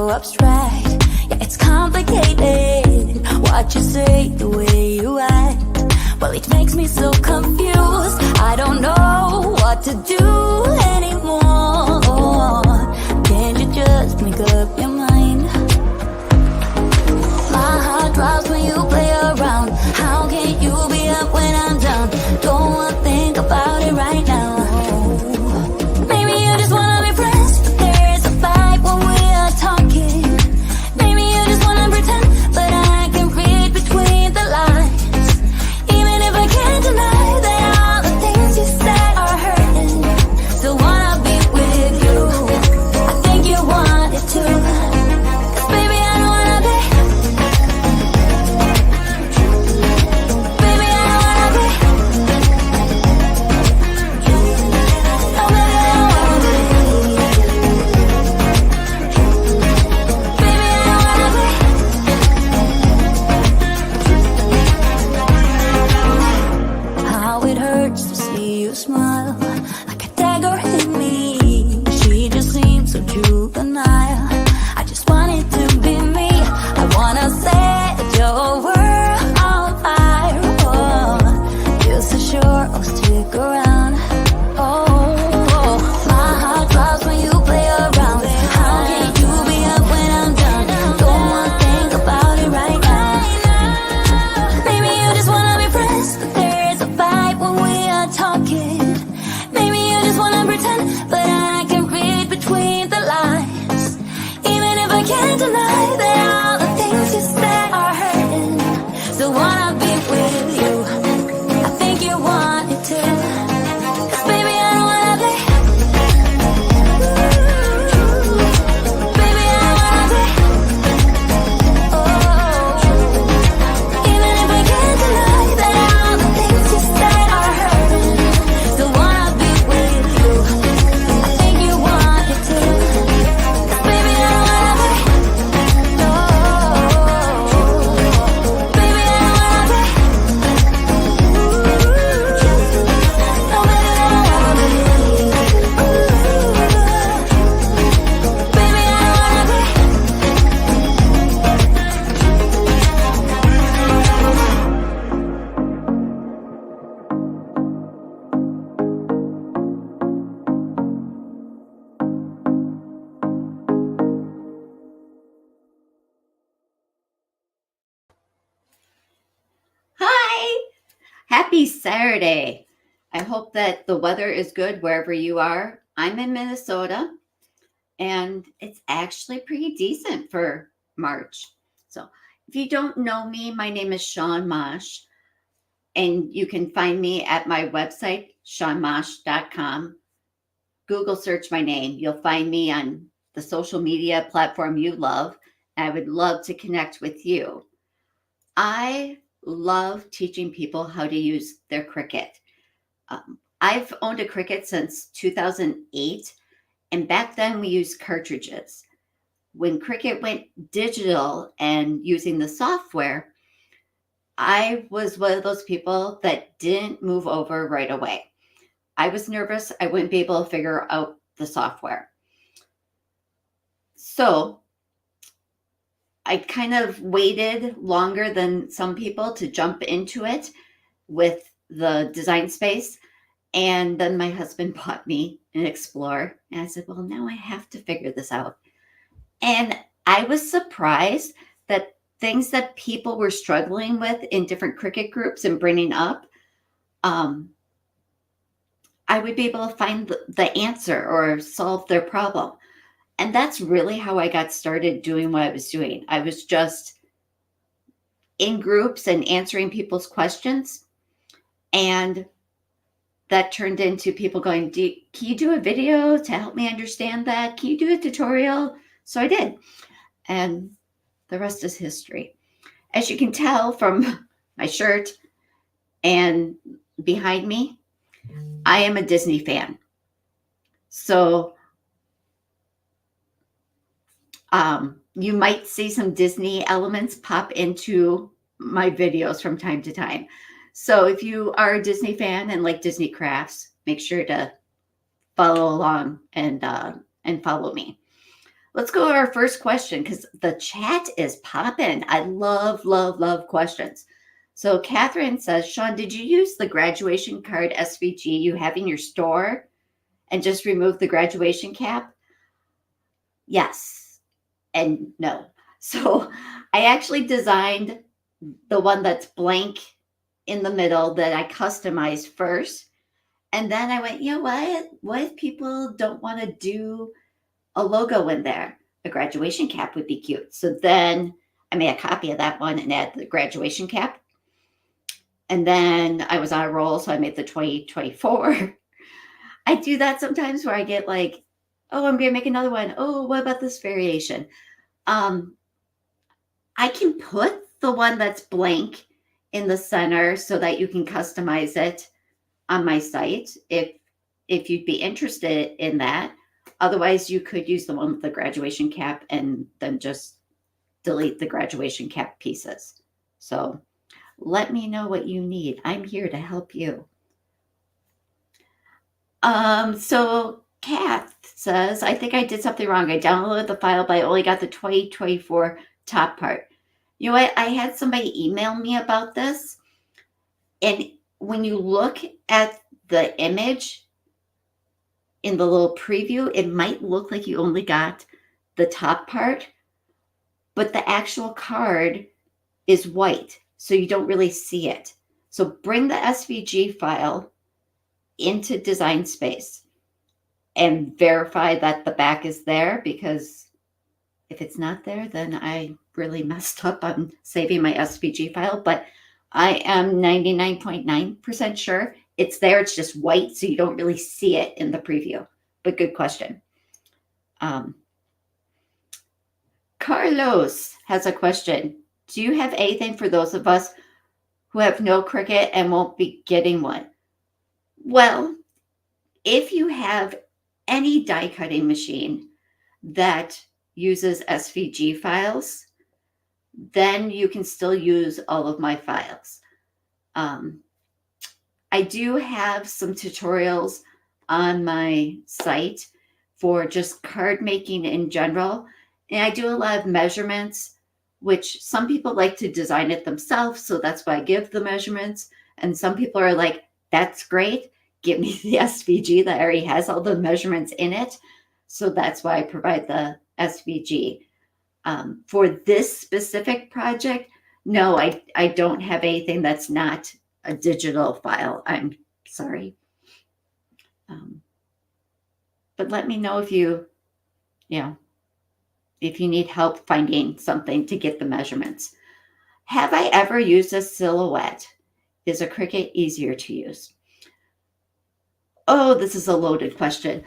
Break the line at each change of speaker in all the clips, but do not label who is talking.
so abstract. Yeah, it's complicated what you say, the way you act. Well, it makes me so confused. I don't know what to do anymore. Can't you just make up your mind? My heart drops when you play around. How can you be up when I'm down? Don't wanna think about it right now. Maybe you just wanna be friends, but there is a fight when we are talking. Maybe you just wanna pretend, but I can read between the lines. Even if I can't deny that all the things you said are hurting, still wanna be with you. I think you want it too. 'Cause baby, I don't wanna be. Baby, I don't wanna be. No, baby, I don't wanna be. Baby, I don't wanna be. How it hurts to see you smile, like a dagger in me. She just seems so juvenile. I just want it to be me. I wanna set your world on fire. Oh, just so sure I'll stick around. Oh, my heart drops when you play around. How can you be up when I'm down? Don't wanna think about it right now. Maybe you just wanna be friends, but there is a fight when we are talking. Maybe you just wanna pretend, but I can read between the lines. Even if I can't deny that all the things you said are hurting, still wanna be with you. I think you want it too. 'Cause baby, I don't wanna be. Baby, I don't wanna be. Oh, even if I can't deny that all the things you said are hurting, still wanna be with you. I think you want it too. 'Cause baby, I don't wanna be. No, baby, I don't wanna be. No, baby, I don't wanna be. Baby, I don't wanna be.
Hi! Happy Saturday. I hope that the weather is good wherever you are. I'm in Minnesota and it's actually pretty decent for March. So if you don't know me, my name is Shawn Mosch and you can find me at my website, shawnmosch.com. Google search my name. You'll find me on the social media platform you love. I would love to connect with you. I love teaching people how to use their Cricut. I've owned a Cricut since 2008, and back then we used cartridges. When Cricut went digital and using the software, I was one of those people that didn't move over right away. I was nervous I wouldn't be able to figure out the software. So I kind of waited longer than some people to jump into it with the Design Space. And then my husband bought me an Explorer. And I said, well, now I have to figure this out. And I was surprised that things that people were struggling with in different Cricut groups and bringing up, I would be able to find the answer or solve their problem. And that's really how I got started doing what I was doing. I was just in groups and answering people's questions. And that turned into people going, can you do a video to help me understand that? Can you do a tutorial? So I did. And the rest is history. As you can tell from my shirt and behind me, I am a Disney fan. So you might see some Disney elements pop into my videos from time to time. So if you are a Disney fan and like Disney crafts, make sure to follow along and follow me. let's go to our first question because the chat is popping. I love, love, love questions. So Catherine says, Shawn, did you use the graduation card SVG you have in your store and just remove the graduation cap? Yes and no. So I actually designed the one that's blank in the middle that I customized first. And then I went, you know what if people don't want to do a logo in there? A graduation cap would be cute. So then I made a copy of that one and add the graduation cap. And then I was on a roll, so I made the 2024. I do that sometimes where I get like, oh, I'm going to make another one. Oh, what about this variation? I can put the one that's blank in the center so that you can customize it on my site if you'd be interested in that. Otherwise, you could use the one with the graduation cap and then just delete the graduation cap pieces. So let me know what you need. I'm here to help you. So Kath says, I think I did something wrong. I downloaded the file, but I only got the 2024 top part. You know what? I had somebody email me about this. And when you look at the image in the little preview, it might look like you only got the top part, but the actual card is white, so you don't really see it. So bring the SVG file into Design Space and verify that the back is there, because if it's not there, then I really messed up on saving my SVG file, but I am 99.9% sure it's there. It's just white, so you don't really see it in the preview. But good question. Carlos has a question. Do you have anything for those of us who have no Cricut and won't be getting one? Well, if you have any die cutting machine that uses SVG files, then you can still use all of my files. I do have some tutorials on my site for just card making in general. And I do a lot of measurements, which some people like to design it themselves. So that's why I give the measurements. And some people are like, that's great. Give me the SVG that already has all the measurements in it. So that's why I provide the SVG. For this specific project, no, I don't have anything that's not a digital file. I'm sorry. But let me know if you need help finding something to get the measurements. Have I ever used a silhouette? Is a Cricut easier to use? Oh, this is a loaded question.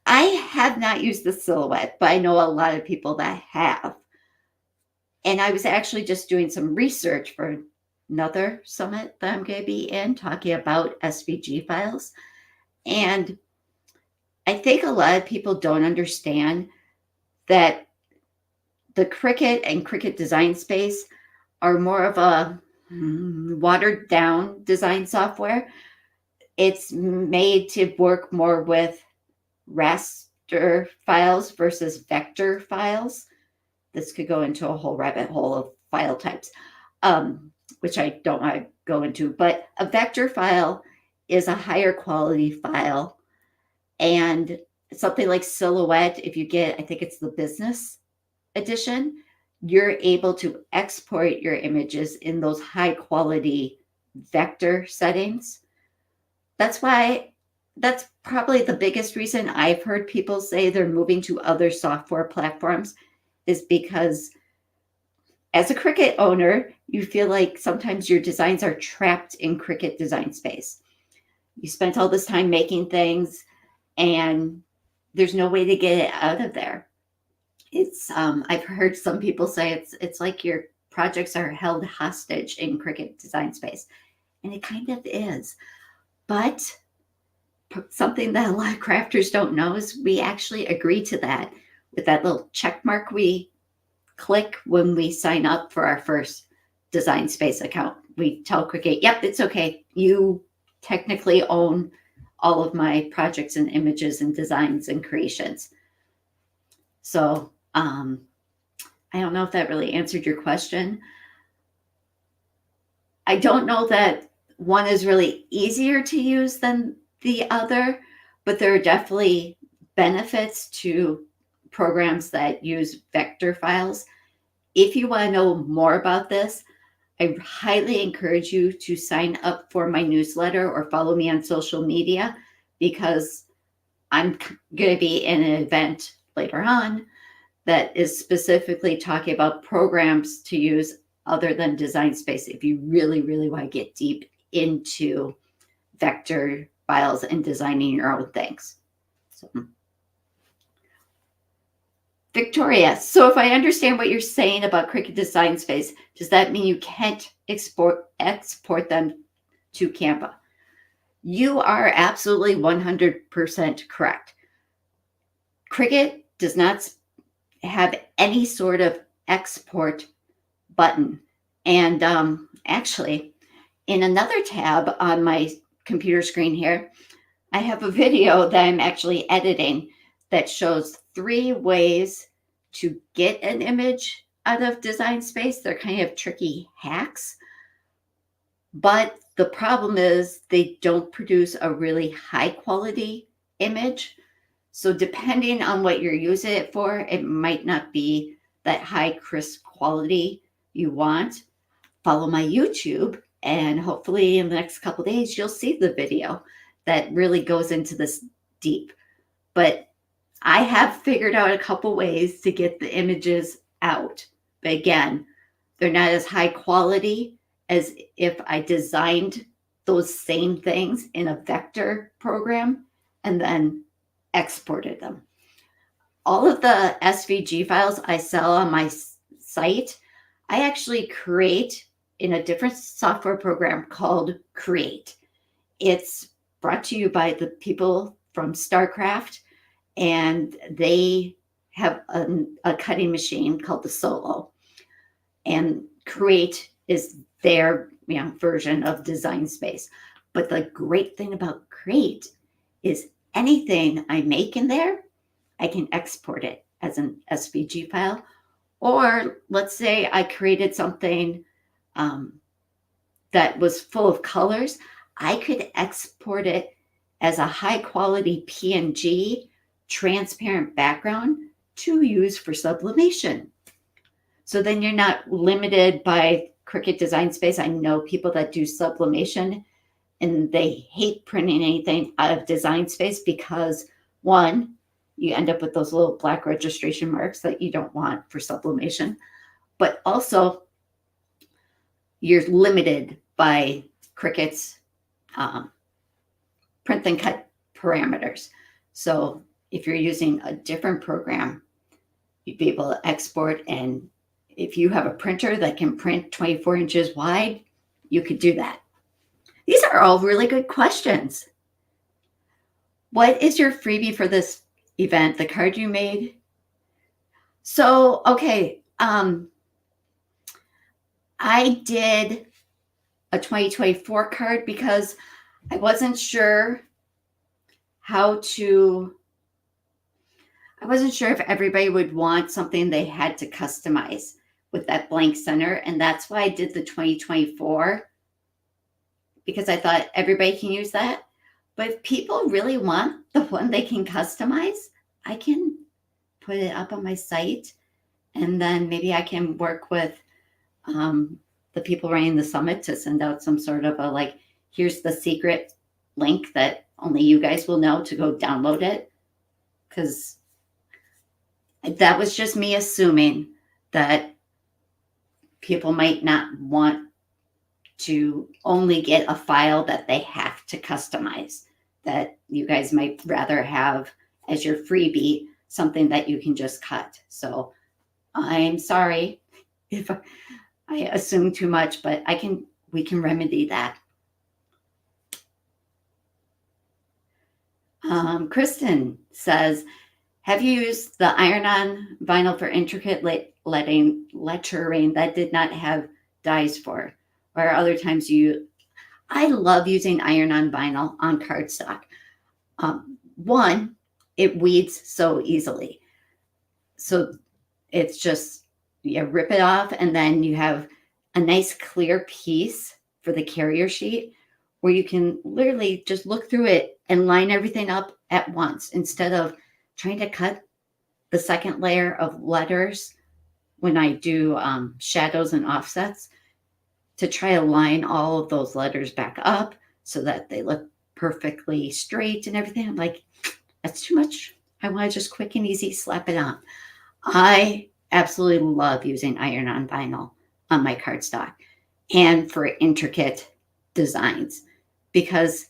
I have not used the silhouette, but I know a lot of people that have. And I was actually just doing some research for another summit that I'm going to be in, talking about SVG files. And I think a lot of people don't understand that the Cricut and Cricut Design Space are more of a watered down design software. It's made to work more with raster files versus vector files. This could go into a whole rabbit hole of file types, which I don't want to go into. But a vector file is a higher quality file. And something like Silhouette, if you get, I think it's the business edition, you're able to export your images in those high quality vector settings. That's probably the biggest reason I've heard people say they're moving to other software platforms, is because as a Cricut owner, you feel like sometimes your designs are trapped in Cricut Design Space. You spent all this time making things and there's no way to get it out of there. It's I've heard some people say it's like your projects are held hostage in Cricut Design Space, and it kind of is. But something that a lot of crafters don't know is we actually agree to that with that little check mark we click when we sign up for our first Design Space account. We tell Cricut, yep, it's okay. You technically own all of my projects and images and designs and creations. So I don't know if that really answered your question. I don't know that one is really easier to use than the other, but there are definitely benefits to programs that use vector files. If you want to know more about this, I highly encourage you to sign up for my newsletter or follow me on social media, because I'm going to be in an event later on that is specifically talking about programs to use other than Design Space if you really, really want to get deep into vector files and designing your own things. So, Victoria, so if I understand what you're saying about Cricut Design Space, does that mean you can't export them to Canva? You are absolutely 100% correct. Cricut does not have any sort of export button. And actually, in another tab on my computer screen here, I have a video that I'm actually editing that shows 3 ways to get an image out of Design Space. They're kind of tricky hacks, but the problem is they don't produce a really high quality image. So depending on what you're using it for, it might not be that high crisp quality you want. Follow my YouTube, and hopefully in the next couple of days, you'll see the video that really goes into this deep. But I have figured out a couple ways to get the images out. But again, they're not as high quality as if I designed those same things in a vector program and then exported them. All of the SVG files I sell on my site, I actually create in a different software program called Create. It's brought to you by the people from StarCraft, and they have a cutting machine called the Solo. And Create is their version of Design Space. But the great thing about Create is anything I make in there, I can export it as an SVG file. Or let's say I created something that was full of colors, I could export it as a high quality PNG transparent background to use for sublimation. So then you're not limited by Cricut Design Space. I know people that do sublimation and they hate printing anything out of Design Space because, one, you end up with those little black registration marks that you don't want for sublimation, but also you're limited by Cricut's print and cut parameters. So if you're using a different program, you'd be able to export, and if you have a printer that can print 24 inches wide, you could do that. These are all really good questions. What is your freebie for this event, the card you made? So, okay, I did a 2024 card because I wasn't sure if everybody would want something they had to customize with that blank center. And that's why I did the 2024, because I thought everybody can use that. But if people really want the one they can customize, I can put it up on my site. And then maybe I can work with the people running the summit to send out some sort of a, like, here's the secret link that only you guys will know to go download it. Because that was just me assuming that people might not want to only get a file that they have to customize, that you guys might rather have as your freebie something that you can just cut. So I'm sorry if I assume too much, but we can remedy that. Kristen says, have you used the iron-on vinyl for intricate lettering that did not have dies for? Or other times I love using iron-on vinyl on cardstock. One, it weeds so easily. So it's just, you rip it off, and then you have a nice clear piece for the carrier sheet where you can literally just look through it and line everything up at once instead of trying to cut the second layer of letters when I do shadows and offsets, to try to line all of those letters back up so that they look perfectly straight and everything. I'm like, that's too much. I want to just quick and easy slap it on. I absolutely love using iron-on vinyl on my cardstock and for intricate designs, because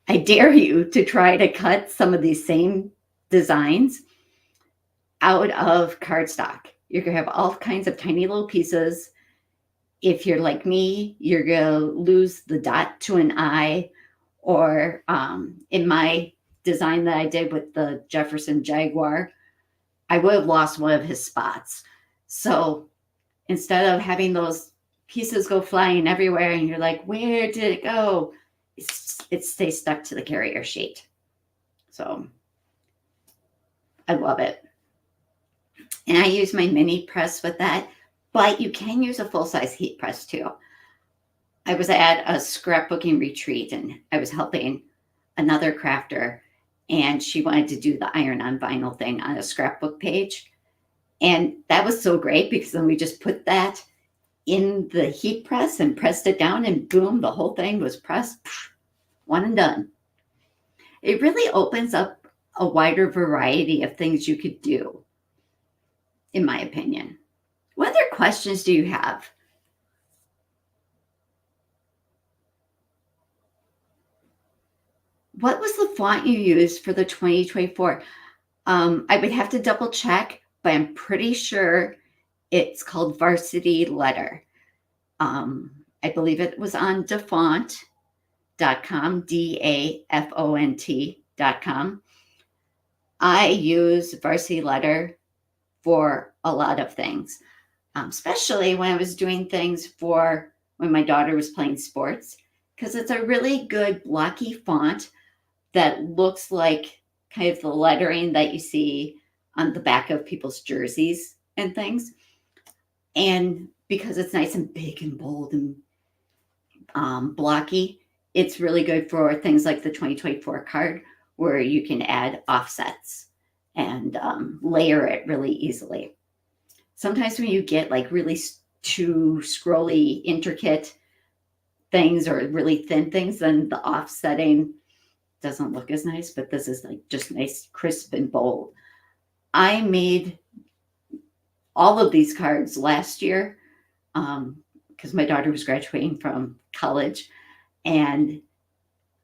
I dare you to try to cut some of these same designs out of cardstock. You're going to have all kinds of tiny little pieces. If you're like me, you're going to lose the dot to an I, or in my design that I did with the Jefferson Jaguar, I would have lost one of his spots. So instead of having those pieces go flying everywhere and you're like, where did it go? It stays stuck to the carrier sheet. So I love it. And I use my mini press with that, but you can use a full-size heat press too. I was at a scrapbooking retreat and I was helping another crafter, and she wanted to do the iron-on vinyl thing on a scrapbook page. And that was so great because then we just put that in the heat press and pressed it down, and boom, the whole thing was pressed, one and done. It really opens up a wider variety of things you could do, in my opinion. What other questions do you have? What was the font you used for the 2024? I would have to double check, but I'm pretty sure it's called Varsity Letter. I believe it was on dafont.com, DAFONT.com. I use Varsity Letter for a lot of things, especially when I was doing things for when my daughter was playing sports, because it's a really good blocky font that looks like kind of the lettering that you see on the back of people's jerseys and things. And because it's nice and big and bold and blocky, it's really good for things like the 2024 card, where you can add offsets and layer it really easily. Sometimes when you get like really too scrolly, intricate things or really thin things, then the offsetting doesn't look as nice, but this is like just nice, crisp and bold. I made all of these cards last year because my daughter was graduating from college, and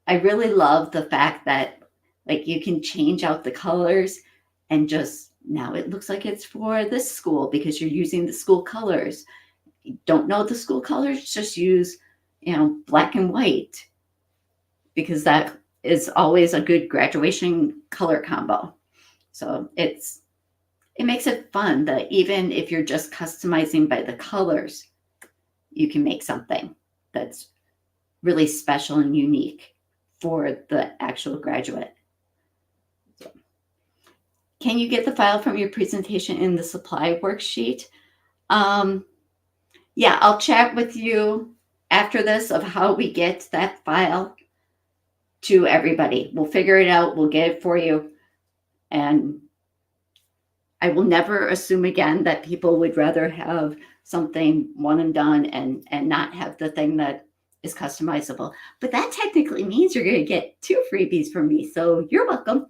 I really love the fact that like you can change out the colors, and just now it looks like it's for this school because you're using the school colors. You don't know the school colors, just use, black and white, because that is always a good graduation color combo. So it makes it fun that even if you're just customizing by the colors, you can make something that's really special and unique for the actual graduate. So, can you get the file from your presentation in the supply worksheet? Yeah, I'll chat with you after this of how we get that file to everybody. We'll figure it out. We'll get it for you. And I will never assume again that people would rather have something one and done and not have the thing that is customizable. But that technically means you're going to get 2 freebies from me. So you're welcome.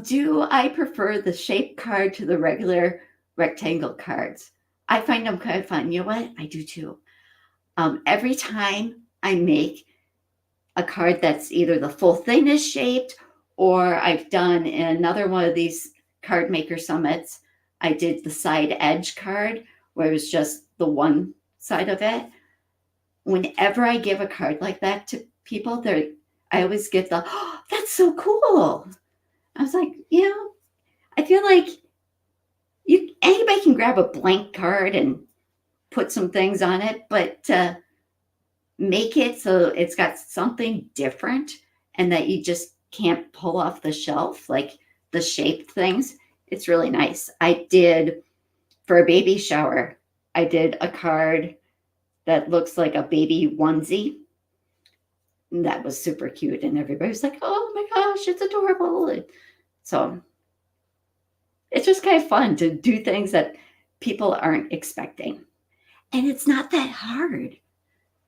Do I prefer the shape card to the regular rectangle cards? I find them kind of fun. You know what? I do too. Every time I make a card that's either the full thing is shaped, or I've done in another one of these card maker summits, I did the side edge card where it was just the one side of it. Whenever I give a card like that to people, I always get the, oh, that's so cool. I was like, I feel like anybody can grab a blank card and put some things on it, but make it so it's got something different and that you just can't pull off the shelf, like the shaped things. It's really nice. I did, for a baby shower, I did a card that looks like a baby onesie. And that was super cute. And everybody's like, oh my gosh, it's adorable. And so it's just kind of fun to do things that people aren't expecting. And it's not that hard.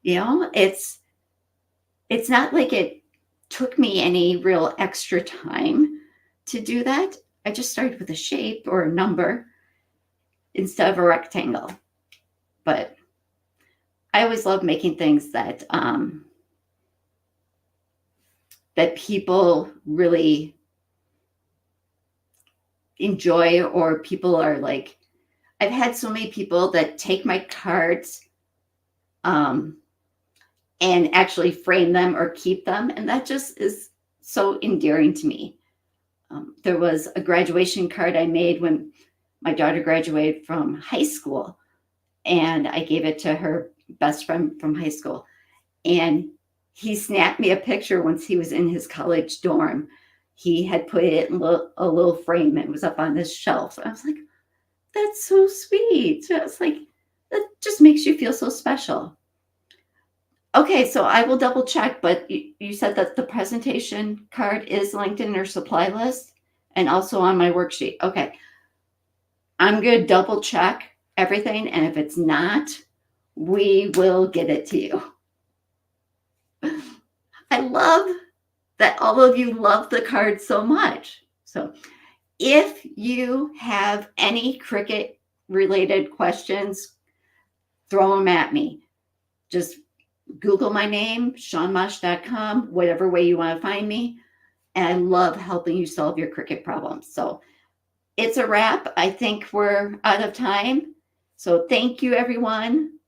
You know, it's not like it took me any real extra time to do that. I just started with a shape or a number instead of a rectangle. But I always love making things that that people really enjoy, or people are like, I've had so many people that take my cards and actually frame them or keep them. And that just is so endearing to me. There was a graduation card I made when my daughter graduated from high school, and I gave it to her best friend from high school. And he snapped me a picture once he was in his college dorm. He had put it in a little frame. It was up on his shelf. I was like, that's so sweet. So it's like, that just makes you feel so special. Okay, so I will double check, but you said that the presentation card is linked in your supply list and also on my worksheet. Okay, I'm going to double check everything, and if it's not, we will get it to you. I love that all of you love the card so much. So if you have any Cricut related questions, throw them at me. Just Google my name, shawnmosch.com, whatever way you want to find me. And I love helping you solve your Cricut problems. So it's a wrap. I think we're out of time. So thank you, everyone.